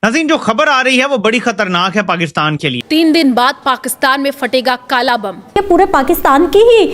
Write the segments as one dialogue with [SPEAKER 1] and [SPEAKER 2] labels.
[SPEAKER 1] नाज़रीन, जो खबर आ रही है वो बड़ी खतरनाक है पाकिस्तान के लिए।
[SPEAKER 2] 3 दिन बाद पाकिस्तान में फटेगा काला बम।
[SPEAKER 3] ये पूरे पाकिस्तान की ही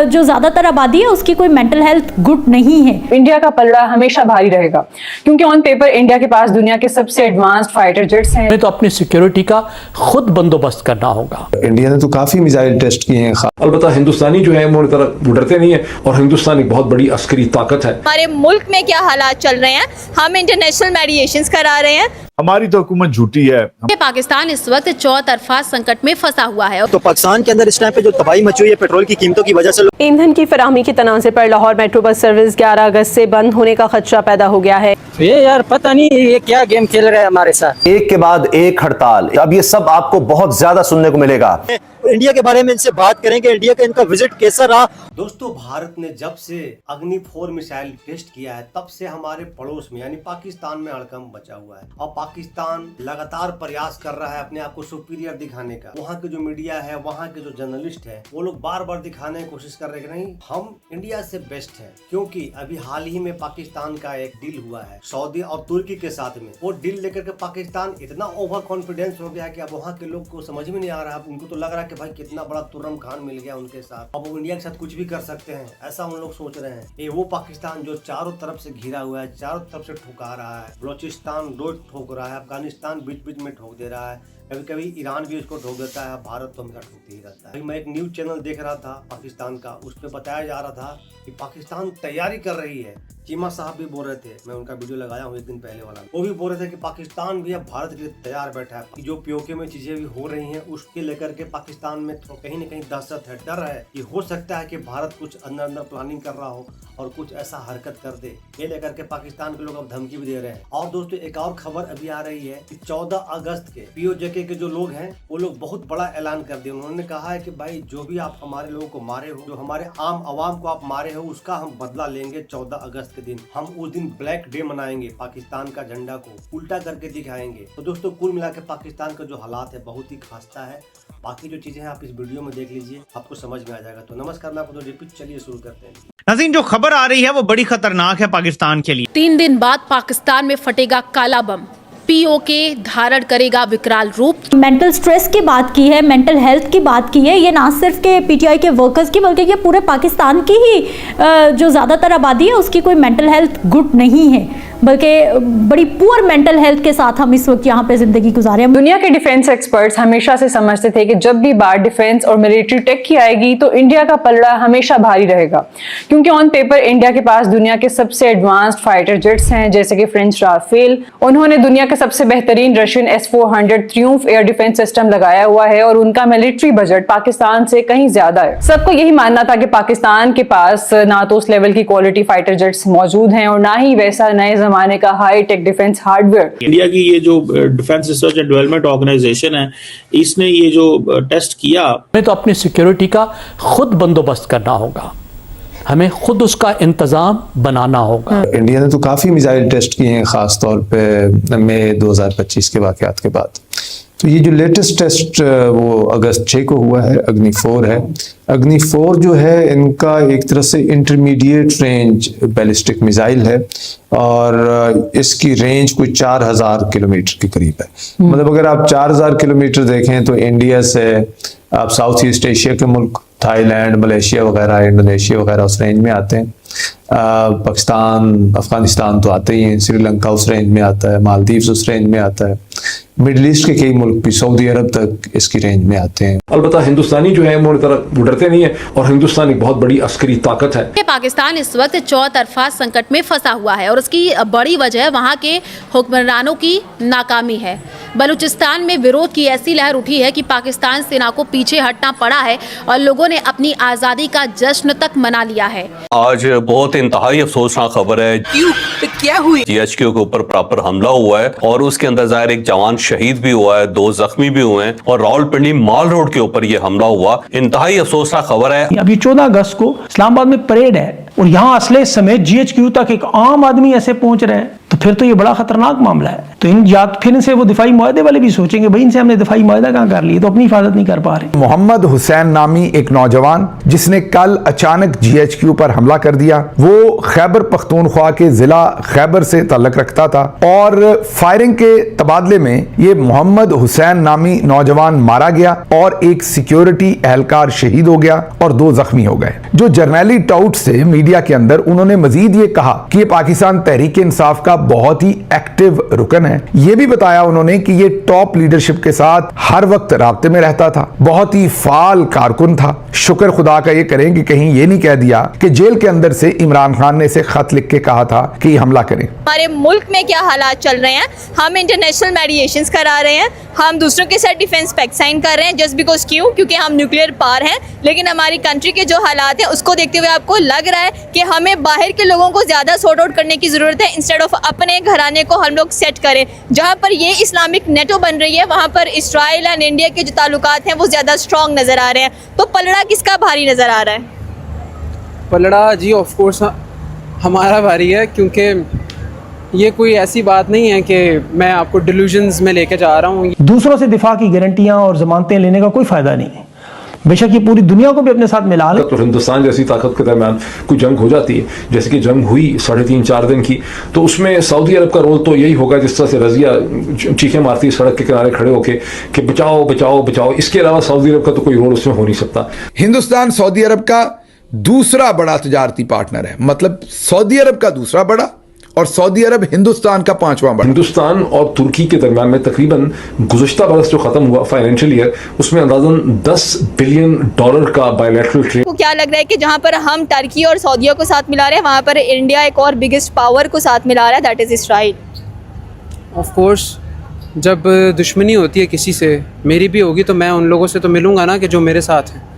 [SPEAKER 3] जो ज्यादातर आबादी है उसकी कोई मेंटल हेल्थ गुड नहीं है।
[SPEAKER 4] इंडिया का पलड़ा हमेशा भारी रहेगा क्योंकि ऑन पेपर इंडिया के पास दुनिया के सबसे एडवांस्ड फाइटर जेट्स हैं।
[SPEAKER 5] तो अपनी सिक्योरिटी का खुद बंदोबस्त करना होगा।
[SPEAKER 6] इंडिया ने तो काफी मिसाइल टेस्ट किए हैं।
[SPEAKER 7] अलबत्ता हिंदुस्तानी जो है वो डरते नहीं है और हिंदुस्तान एक बहुत बड़ी अस्करी ताकत है।
[SPEAKER 8] हमारे मुल्क में क्या हालात चल रहे हैं, हम इंटरनेशनल मेडिएशंस करा रहे हैं।
[SPEAKER 9] हमारी तो हुकूमत झूठी है।
[SPEAKER 2] पाकिस्तान इस वक्त चौतरफा संकट में फंसा हुआ है।
[SPEAKER 10] तो पाकिस्तान के अंदर इस टाइम पे जो तबाही मची हुई है पेट्रोल की कीमतों की वजह से,
[SPEAKER 4] ईंधन की फराहमी के तनाज़े पर लाहौर मेट्रो बस सर्विस 11 अगस्त से बंद होने का खदशा पैदा हो गया है।
[SPEAKER 10] ये यार पता नहीं ये क्या गेम खेल रहे हैं हमारे साथ। एक के बाद एक हड़ताल, अब ये सब आपको बहुत ज्यादा सुनने को मिलेगा। इंडिया के बारे में इनसे बात करेंगे, इंडिया का इनका विजिट कैसा रहा।
[SPEAKER 11] दोस्तों, भारत ने जब से अग्नि 4 मिसाइल टेस्ट किया है तब से हमारे पड़ोस में यानी पाकिस्तान में हड़कंप मचा हुआ है और पाकिस्तान लगातार प्रयास कर रहा है अपने आप को सुपीरियर दिखाने का। वहाँ के जो मीडिया है, वहाँ के जो जर्नलिस्ट है, वो लोग बार बार दिखाने की कोशिश कर रहे हैं कि नहीं हम इंडिया से बेस्ट है। क्योंकि अभी हाल ही में पाकिस्तान का एक डील हुआ है सऊदी और तुर्की के साथ में। वो डील लेकर के पाकिस्तान इतना ओवर कॉन्फिडेंस हो गया कि अब वहाँ के लोग को समझ में नहीं आ रहा। उनको तो लग रहा है कि भाई कितना बड़ा तुर्रम खान मिल गया उनके साथ, अब वो इंडिया के साथ कुछ भी कर सकते हैं, ऐसा उन लोग सोच रहे हैं। ये वो पाकिस्तान जो चारों तरफ से घिरा हुआ है, चारों तरफ से ठुका रहा है। बलोचिस्तान रोज ठोक रहा है, अफगानिस्तान बीच बीच में ठोक दे रहा है, कभी कभी ईरान भी उसको ठोक देता है, भारत तो हमेशा ठोकते ही रहता है। मैं एक न्यूज चैनल देख रहा था पाकिस्तान का, उसमें बताया जा रहा था कि पाकिस्तान तैयारी कर रही है। चीमा साहब भी बोल रहे थे, मैं उनका वीडियो लगाया हूँ एक दिन पहले वाला, वो भी बोल रहे थे कि पाकिस्तान भी अब भारत के लिए तैयार बैठा है। जो पीओके में चीजें भी हो रही हैं उसके लेकर के पाकिस्तान में तो कहीं न कहीं दहशत है, डर है कि हो सकता है कि भारत कुछ अंदर अंदर प्लानिंग कर रहा हो और कुछ ऐसा हरकत कर दे। ये लेकर के पाकिस्तान के लोग अब धमकी भी दे रहे हैं। और दोस्तों, एक और खबर अभी आ रही है कि 14 अगस्त के पीओजे के जो लोग हैं वो लोग बहुत बड़ा ऐलान कर दिया। उन्होंने कहा है कि भाई जो भी आप हमारे लोगों को मारे हो, जो हमारे आम आवाम को आप मारे हो, उसका हम बदला लेंगे 14 अगस्त के दिन। हम उस दिन ब्लैक डे मनाएंगे, पाकिस्तान का झंडा को उल्टा करके दिखाएंगे। तो दोस्तों, कुल मिलाकर पाकिस्तान का जो हालात है बहुत ही खास्ता है। बाकी जो चीजें हैं आप इस वीडियो में देख लीजिए, आपको समझ में आ जाएगा। तो नमस्कार, मैं आपको रिपीट, चलिए शुरू करते हैं।
[SPEAKER 1] नाज़रीन, जो खबर आ रही है वो बड़ी खतरनाक है पाकिस्तान के लिए।
[SPEAKER 2] 3 दिन बाद पाकिस्तान में फटेगा काला बम, पीओके धारण करेगा विकराल रूप।
[SPEAKER 3] मेंटल स्ट्रेस की बात की है, मेंटल हेल्थ की बात की है। ये ना सिर्फ के पीटीआई के वर्कर्स की बल्कि ये पूरे पाकिस्तान की ही जो ज़्यादातर आबादी है उसकी कोई मेंटल हेल्थ गुड नहीं है, बल्कि बड़ी पुअर मेंटल हेल्थ के साथ हम इस वक्त यहाँ पे जिंदगी गुजारे।
[SPEAKER 4] दुनिया के डिफेंस एक्सपर्ट्स हमेशा से समझते थे कि जब भी बात डिफेंस और मिलिट्री टेक की आएगी तो इंडिया का पलड़ा हमेशा भारी रहेगा क्योंकि ऑन पेपर इंडिया के पास दुनिया के सबसे एडवांस्ड फाइटर जेट्स हैं, जैसे कि फ्रेंच राफेल। उन्होंने दुनिया के सबसे बेहतरीन Russian S-400 Triumf air defence system लगाया हुआ है और उनका मिलिट्री बजट पाकिस्तान से कहीं ज्यादा है। सबको यही मानना था कि पाकिस्तान के पास ना तो उस लेवल की क्वालिटी फाइटर जेट्स मौजूद हैं और ना ही वैसा नए जमाने का high tech defence hardware.
[SPEAKER 12] India की ये जो defence research and development organisation है, इसने ये जो टेस्ट किया,
[SPEAKER 5] हमें तो अपनी सिक्योरिटी का खुद बंदोबस्त करना होगा, हमें खुद उसका इंतजाम बनाना होगा।
[SPEAKER 6] इंडिया ने तो काफी मिसाइल टेस्ट किए हैं, खास तौर पे मई 2025 के वाकयात के बाद। तो ये जो लेटेस्ट टेस्ट वो अगस्त 6 को हुआ है, अग्नि 4 है। अग्नि 4 जो है इनका एक तरह से इंटरमीडिएट रेंज बैलिस्टिक मिसाइल है और इसकी रेंज कोई 4000 किलोमीटर के करीब है। मतलब अगर आप 4000 किलोमीटर देखें तो इंडिया से आप साउथ ईस्ट एशिया के मुल्क थाईलैंड, मलेशिया वगैरह, इंडोनेशिया वगैरह उस रेंज में आते हैं। पाकिस्तान, अफगानिस्तान तो आते ही हैं, श्रीलंका उस रेंज में आता है, मालदीव्स उस रेंज में आता है, मिडल ईस्ट के कई मुल्क भी सऊदी अरब तक इसकी रेंज में आते हैं।
[SPEAKER 7] अलबत्ता हिंदुस्तानी जो है वो डरते नहीं है और हिंदुस्तान एक बहुत बड़ी अस्करी ताकत है।
[SPEAKER 2] पाकिस्तान इस वक्त चौतरफा संकट में फंसा हुआ है और उसकी बड़ी वजह वहाँ के हुक्मरानों की नाकामी है। बलूचिस्तान में विरोध की ऐसी लहर उठी है कि पाकिस्तान सेना को पीछे हटना पड़ा है और लोगों ने अपनी आज़ादी का जश्न तक मना लिया है।
[SPEAKER 13] आज बहुत इंतहाई अफसोसनाक खबर है।
[SPEAKER 8] क्या हुई?
[SPEAKER 13] GHQ के ऊपर प्रॉपर हमला हुआ है और उसके अंदर जाहिर एक जवान शहीद भी हुआ है, 2 जख्मी भी हुए हैं और रावलपिंडी माल रोड के ऊपर ये हमला हुआ। इंतहाई अफसोसनाक खबर है।
[SPEAKER 5] अभी 14 अगस्त को इस्लामाबाद में परेड है, और यहाँ असले समेत GHQ तक एक आम आदमी ऐसे पहुंच रहे हैं, तो फिर तो ये बड़ा खतरनाक मामला है। तो इन या फिर इनसे वो दिफाई मुआहदे वाले भी सोचेंगे भाई इनसे हमने दिफाई मुआहदा कहाँ कर लिया, तो अपनी हिफाजत नहीं कर पा रहे।
[SPEAKER 9] मोहम्मद हुसैन नामी एक नौजवान जिसने कल अचानक GHQ पर हमला कर दिया, वो खैबर पख्तूनख्वा के जिला खैबर से ताल्लुक रखता था और फायरिंग के तबादले में ये मोहम्मद हुसैन नामी नौजवान मारा गया और एक सिक्योरिटी एहलकार शहीद हो गया और 2 जख्मी हो गए। जो जर्नैली टाउट से मीडिया के अंदर उन्होंने मजीद ये कहा कि ये पाकिस्तान तहरीक इंसाफ का बहुत ही एक्टिव रुकन है। ये भी बताया उन्होंने कि ये टॉप लीडरशिप के साथ हर वक्त राब्ते में रहता था, बहुत ही फाल कारकुन था। शुक्र खुदा का ये करें कि कहीं ये नहीं कह दिया कि जेल के अंदर से इमरान खान ने इसे खत लिख के कहा था कि हमला करें।
[SPEAKER 8] हमारे मुल्क में क्या हालात चल रहे हैं, हम इंटरनेशनल मेडिएशंस करा रहे हैं, हम दूसरों के साथ डिफेंस पैक्ट साइन कर रहे हैं जस्ट बिकॉज क्योंकि हम न्यूक्लियर पावर हैं, लेकिन हमारी कंट्री के जो हालात हैं उसको देखते हुए आपको लग रहा है कि हमें बाहर के लोगों को ज़्यादा सॉर्ट आउट करने की ज़रूरत है इंस्टेड ऑफ अपने घराने को हम लोग सेट करें। जहाँ पर ये इस्लामिक नेटो बन रही है वहाँ पर इसराइल एंड इंडिया के जो ताल्लुकात हैं वो ज़्यादा स्ट्रॉन्ग नज़र आ रहे हैं। तो पलड़ा किसका भारी नज़र आ रहा है?
[SPEAKER 14] पलड़ा जी ऑफ कोर्स हमारा भारी है, क्योंकि ये कोई ऐसी बात नहीं है कि मैं आपको डिल्यूजन्स में लेके जा रहा हूँ।
[SPEAKER 5] दूसरों से दिफा की गारंटियां और जमानतें लेने का कोई फायदा नहीं है। बेशक ये पूरी दुनिया को भी अपने साथ मिला ले।
[SPEAKER 7] तो हिंदुस्तान जैसी ताकत के दरमियान कोई जंग हो जाती है, जैसे कि जंग हुई 3.5-4 दिन की, तो उसमें सऊदी अरब का रोल तो यही होगा जिस तरह से रजिया चीखें मारती है सड़क के किनारे खड़े होके कि बचाओ बचाओ बचाओ। इसके अलावा सऊदी अरब का तो कोई रोल उसमें हो नहीं सकता।
[SPEAKER 9] हिंदुस्तान सऊदी अरब का दूसरा बड़ा तजारती पार्टनर है, मतलब सऊदी अरब का दूसरा बड़ा और सऊदी अरब हिंदुस्तान का 5वां बड़ा।
[SPEAKER 7] हिंदुस्तान और तुर्की के दरमियान में तकरीबन गुज़श्ता बरस जो खत्म हुआ फाइनेंशियल ईयर, उसमें अंदाजन $10 बिलियन का बायलैटरल ट्रेड।
[SPEAKER 8] को क्या लग रहा है कि जहाँ पर हम टर्की और सऊदीया को साथ मिला रहे हैं वहाँ पर इंडिया एक और बिगेस्ट पावर को साथ मिला रहा है, that is Israel.
[SPEAKER 14] Of course जब दुश्मनी होती है किसी से, मेरी भी होगी, तो मैं उन लोगों से तो मिलूंगा ना कि जो मेरे साथ हैं।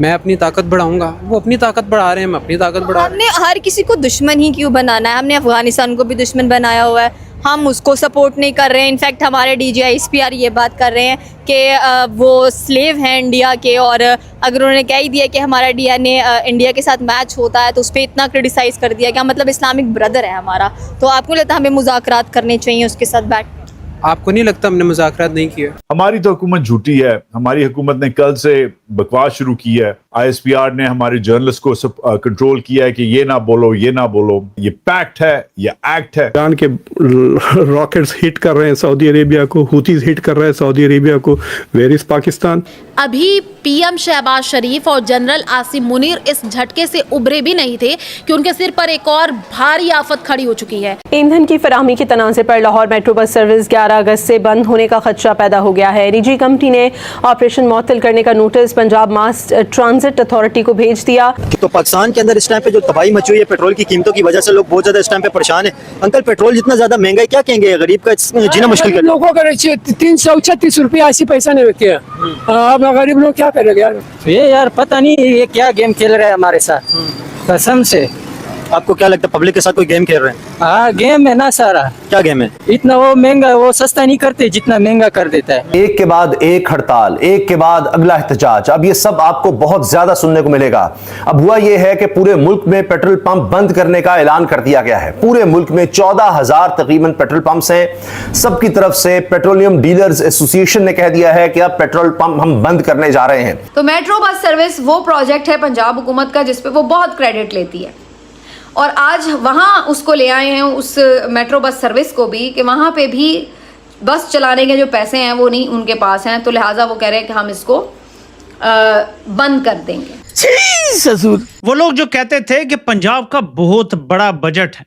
[SPEAKER 14] मैं अपनी ताकत बढ़ाऊंगा, वो अपनी ताकत बढ़ा रहे हैं, मैं अपनी ताकत बढ़ा।
[SPEAKER 8] हमने हर किसी को दुश्मन ही क्यों बनाना है? हमने अफगानिस्तान को भी दुश्मन बनाया हुआ है, हम उसको सपोर्ट नहीं कर रहे हैं। इनफैक्ट हमारे DGISPR ये बात कर रहे हैं कि वो स्लेव हैं इंडिया के, और अगर उन्होंने कह ही दिया कि हमारा DNA इंडिया के साथ मैच होता है तो उस पर इतना क्रिटिसाइज़ कर दिया, क्या मतलब इस्लामिक ब्रदर है हमारा। तो आपको लगता है हमें मुज़ाकरात करने चाहिए उसके साथ बैठ?
[SPEAKER 14] आपको नहीं लगता हमने मुज़ाकरात नहीं किया?
[SPEAKER 9] हमारी तो हुकूमत झूठी है। हमारी हुकूमत ने कल से बकवास शुरू की है। ISPR ने हमारे जर्नलिस्ट को कंट्रोल किया है कि ये ना बोलो, ये ना बोलो। ये पैक्ट है, ये एक्ट है।
[SPEAKER 15] ईरान के रॉकेट्स हिट कर रहे हैं सऊदी अरेबिया को, हुतीज हिट कर रहे हैं सऊदी अरेबिया को। Where is Pakistan?
[SPEAKER 2] अभी PM शहबाज शरीफ और जनरल आसिम मुनीर इस झटके से उभरे भी नहीं थे कि उनके सिर पर एक और भारी आफत खड़ी हो चुकी है।
[SPEAKER 16] ईंधन की फराहमी के तनाज़े पर लाहौर मेट्रो बस सर्विस 11 अगस्त से बंद होने का खदशा पैदा हो गया है। निजी कंपनी ने ऑपरेशन मुअत्तल करने का नोटिस पंजाब मास ट्रांजिट अथॉरिटी को भेज दिया।
[SPEAKER 10] तो पाकिस्तान के अंदर इस टाइम पे जो तबाही मची हुई है पेट्रोल की कीमतों की वजह से, लोग बहुत ज्यादा इस टाइम पे परेशान है। अंकल, पेट्रोल जितना ज्यादा महंगा है, क्या कहेंगे गरीब का जीना मुश्किल कर
[SPEAKER 17] लोगों का 336 रुपया 80 पैसा नहीं होते हैं। अब गरीब लोग क्या करेंगे यार?
[SPEAKER 10] ये यार पता नहीं ये क्या गेम खेल रहे हैं हमारे साथ, कसम से। आपको क्या लगता है पब्लिक के साथ कोई गेम खेल रहे हैं?
[SPEAKER 17] हाँ, गेम है ना सारा।
[SPEAKER 10] क्या गेम है?
[SPEAKER 17] इतना वो महंगा, वो सस्ता नहीं करते जितना महंगा कर देता है।
[SPEAKER 10] एक के बाद एक हड़ताल, एक के बाद अगला एहतजाज, अब ये सब आपको बहुत ज्यादा सुनने को मिलेगा। अब हुआ ये है कि पूरे मुल्क में पेट्रोल पंप बंद करने का ऐलान कर दिया गया है। पूरे मुल्क में 14,000 तकरीबन पेट्रोल पंप्स हैं। सबकी तरफ से पेट्रोलियम डीलर्स एसोसिएशन ने कह दिया है कि अब पेट्रोल पंप हम बंद करने जा रहे हैं।
[SPEAKER 18] तो मेट्रो बस सर्विस वो प्रोजेक्ट है पंजाब हुकूमत का जिसपे वो बहुत क्रेडिट लेती है, और आज वहाँ उसको ले आए हैं, उस मेट्रो बस सर्विस को भी, कि वहाँ पे भी बस चलाने के जो पैसे हैं वो नहीं उनके पास हैं, तो लिहाजा वो कह रहे हैं कि हम इसको बंद कर देंगे।
[SPEAKER 1] वो लोग जो कहते थे कि पंजाब का बहुत बड़ा बजट है,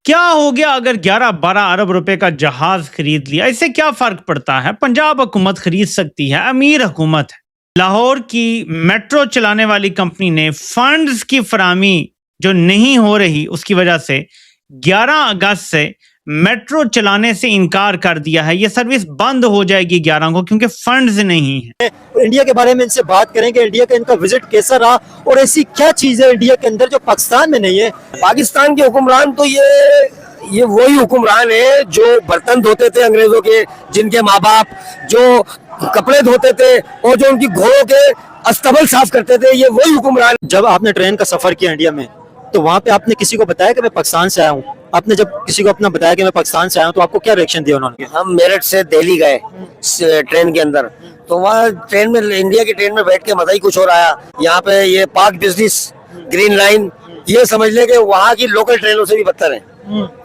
[SPEAKER 1] क्या हो गया अगर 11-12 अरब रुपए का जहाज खरीद लिया? इससे क्या फर्क पड़ता है? पंजाब हुकूमत खरीद सकती है, अमीर हुकूमत है। लाहौर की मेट्रो चलाने वाली कंपनी ने फंड्स की फराहमी जो नहीं हो रही उसकी वजह से 11 अगस्त से मेट्रो चलाने से इनकार कर दिया है। ये सर्विस बंद हो जाएगी 11 को क्योंकि फंड्स नहीं है।
[SPEAKER 10] इंडिया के बारे में इनसे बात करेंगे, इंडिया का इनका विजिट कैसा रहा और ऐसी क्या चीज है इंडिया के अंदर जो पाकिस्तान में नहीं है।
[SPEAKER 17] पाकिस्तान के हुक्मरान तो ये
[SPEAKER 19] ये वही हुक्मरान है जो बर्तन धोते थे अंग्रेजों के, जिनके माँ बाप जो कपड़े धोते थे और जो उनकी घोड़ों के अस्तबल साफ करते थे, ये वही हुक्मरान।
[SPEAKER 20] जब आपने ट्रेन का सफर किया इंडिया में, तो वहां पे आपने किसी को बताया कि मैं पाकिस्तान से आया हूँ? आपने जब किसी को अपना बताया कि मैं पाकिस्तान से आया हूँ, तो आपको क्या रिएक्शन दिया उन्होंने?
[SPEAKER 19] हम मेरठ से दिल्ली गए ट्रेन के अंदर, तो वहाँ ट्रेन में, इंडिया की ट्रेन में बैठ के मजा ही कुछ और आया। यहाँ पे ये पाक बिजनेस, ग्रीन लाइन, ये समझ ले कि वहाँ की लोकल ट्रेनों से भी बदतर है।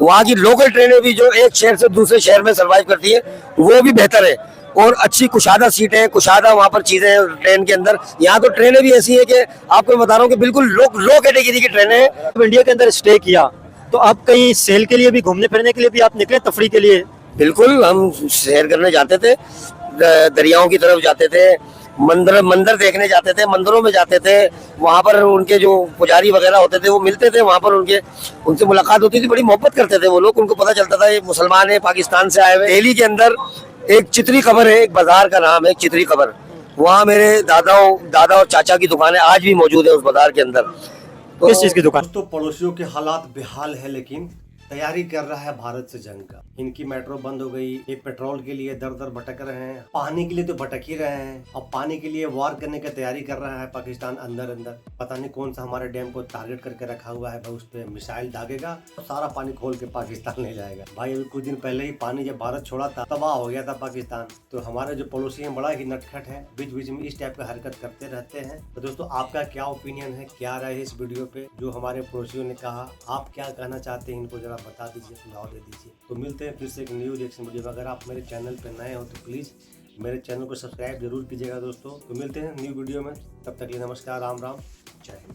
[SPEAKER 19] वहाँ की लोकल ट्रेनें भी जो एक शहर से दूसरे शहर में सर्वाइव करती है, वो भी बेहतर है और अच्छी कुशादा सीटें, कुशादा वहाँ पर चीजें हैं ट्रेन के अंदर। यहाँ तो ट्रेनें भी ऐसी है कि आपको बता रहा हूँ कि बिल्कुल लो कैटेगरी की ट्रेनें हैं।
[SPEAKER 20] इंडिया के अंदर स्टे किया तो आप कहीं सेल के लिए भी, घूमने फिरने के लिए भी आप निकले, तफरी के लिए?
[SPEAKER 19] बिल्कुल, हम सैर करने जाते थे, दरियाओं की तरफ जाते थे, मंदिर देखने जाते थे, मंदिरों में जाते थे। वहाँ पर उनके जो पुजारी वगैरह होते थे वो मिलते थे, वहाँ पर उनसे मुलाकात होती थी, बड़ी मोहब्बत करते थे वो लोग। उनको पता चलता था ये मुसलमान है, पाकिस्तान से आए हुए। दिल्ली के अंदर एक चितरी कबर है, एक बाजार का नाम है चितरी कबर। वहाँ मेरे दादा और चाचा की दुकान है, आज भी मौजूद है उस बाजार के अंदर।
[SPEAKER 20] किस चीज की दुकान?
[SPEAKER 11] दोस्तों, पड़ोसियों के हालात बेहाल है, लेकिन तैयारी कर रहा है भारत से जंग का। इनकी मेट्रो बंद हो गई, ये पेट्रोल के लिए दर दर भटक रहे हैं, पानी के लिए तो भटक ही रहे हैं। अब पानी के लिए वार करने की तैयारी कर रहा है पाकिस्तान अंदर अंदर। पता नहीं कौन सा हमारे डैम को टारगेट करके रखा हुआ है, उस पर मिसाइल दागेगा और सारा पानी खोल के पाकिस्तान ले जाएगा। भाई अभी कुछ दिन पहले ही पानी जब भारत छोड़ा था, तबाह हो गया था पाकिस्तान। तो हमारे जो पड़ोसी हैं बड़ा ही नटखट है, बीच बीच में इस टाइप का हरकत करते रहते हैं। तो दोस्तों, आपका क्या ओपिनियन है, क्या राय है इस वीडियो पे जो हमारे पड़ोसियों ने कहा? आप क्या कहना चाहते हैं, इनको जरा बता दीजिए, सुझाव दे दीजिए। तो मिलते हैं फिर से एक न्यू रिएक्शन वीडियो में। अगर आप मेरे चैनल पे नए हो तो प्लीज मेरे चैनल को सब्सक्राइब जरूर कीजिएगा दोस्तों। तो मिलते हैं न्यू वीडियो में, तब तक के लिए नमस्कार, राम राम, जय हिंद।